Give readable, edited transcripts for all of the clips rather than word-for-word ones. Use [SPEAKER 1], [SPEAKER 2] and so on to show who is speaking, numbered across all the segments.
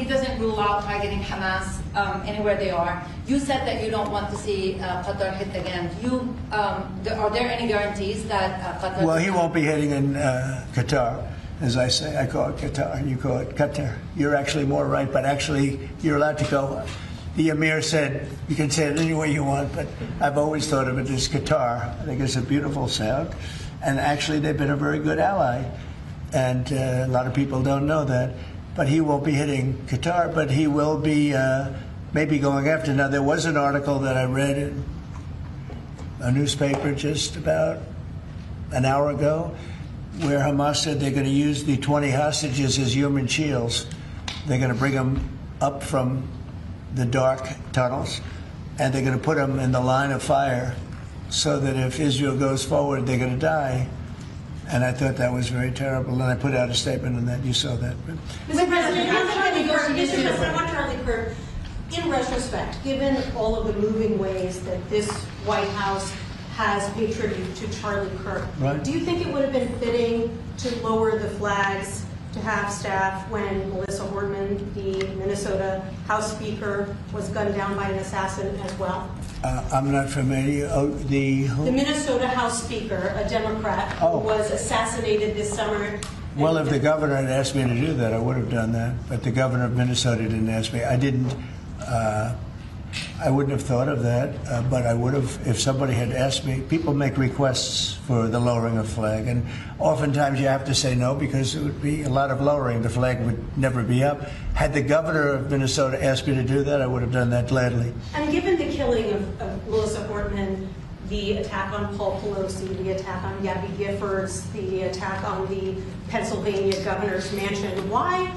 [SPEAKER 1] he doesn't rule out targeting Hamas anywhere they are. You said that you don't want to see Qatar hit again. Are there any guarantees that Qatar...
[SPEAKER 2] Well, he won't be hitting in Qatar. As I say, I call it Qatar, and you call it Qatar. You're actually more right, but actually you're allowed to go. The Emir said, you can say it any way you want, but I've always thought of it as Qatar. I think it's a beautiful sound. And actually, they've been a very good ally. And a lot of people don't know that. But he won't be hitting Qatar, but he will be maybe going after. Now, there was an article that I read in a newspaper just about an hour ago where Hamas said they're going to use the 20 hostages as human shields. They're going to bring them up from the dark tunnels, and they're going to put them in the line of fire so that if Israel goes forward, they're going to die. And I thought that was very terrible, and I put out a statement on that. You saw that.
[SPEAKER 3] Mr. President, I want Charlie Kirk, in retrospect, given all of the moving ways that this White House has paid tribute to Charlie Kirk,
[SPEAKER 2] right.
[SPEAKER 3] Do you think it would have been fitting to lower the flags to have staff when Melissa Hortman, the Minnesota House Speaker, was gunned down by an assassin as well?
[SPEAKER 2] I'm not familiar. Oh, the
[SPEAKER 3] Minnesota House Speaker, a Democrat, who was assassinated this summer.
[SPEAKER 2] Well, if the governor had asked me to do that, I would have done that. But the governor of Minnesota didn't ask me. I didn't. I wouldn't have thought of that, but I would have if somebody had asked me. People make requests for the lowering of flag, and oftentimes you have to say no because it would be a lot of lowering. The flag would never be up. Had the governor of Minnesota asked me to do that, I would have done that gladly.
[SPEAKER 3] And given the killing of Melissa Hortman, the attack on Paul Pelosi, the attack on Gabby Giffords, the attack on the Pennsylvania governor's mansion, why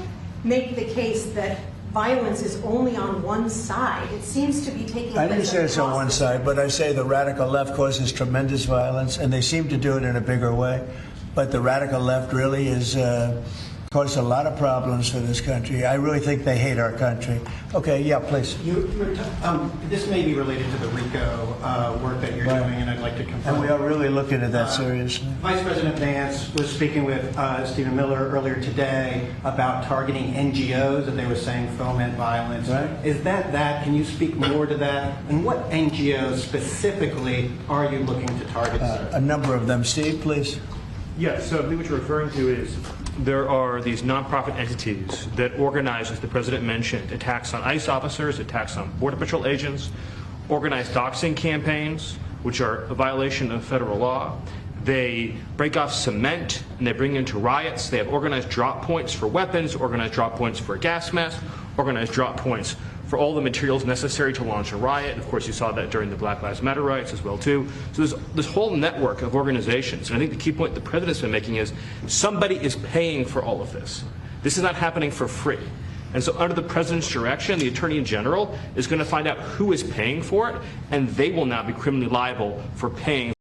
[SPEAKER 3] make the case that violence is only on one side? It seems to be taking place.
[SPEAKER 2] I didn't say it's on one side, but I say the radical left causes tremendous violence, and they seem to do it in a bigger way. But the radical left really is caused a lot of problems for this country. I really think they hate our country. Okay, yeah, please.
[SPEAKER 4] This may be related to the RICO work that you're doing, and I'd like to confirm.
[SPEAKER 2] And we are really looking at that seriously.
[SPEAKER 4] Vice President Vance was speaking with Stephen Miller earlier today about targeting NGOs that they were saying foment violence.
[SPEAKER 2] Right.
[SPEAKER 4] Is that? Can you speak more to that? And what NGOs specifically are you looking to target, sir?
[SPEAKER 2] A number of them. Steve, please.
[SPEAKER 5] Yes, so I believe what you're referring to is there are these nonprofit entities that organize, as the President mentioned, attacks on ICE officers, attacks on Border Patrol agents, organized doxing campaigns, which are a violation of federal law. They break off cement and they bring into riots. They have organized drop points for weapons, organized drop points for gas masks, organized drop points for all the materials necessary to launch a riot. Of course, you saw that during the Black Lives Matter riots as well, too. So there's this whole network of organizations. And I think the key point the President's been making is somebody is paying for all of this. This is not happening for free. And so under the President's direction, the Attorney General is going to find out who is paying for it, and they will now be criminally liable for paying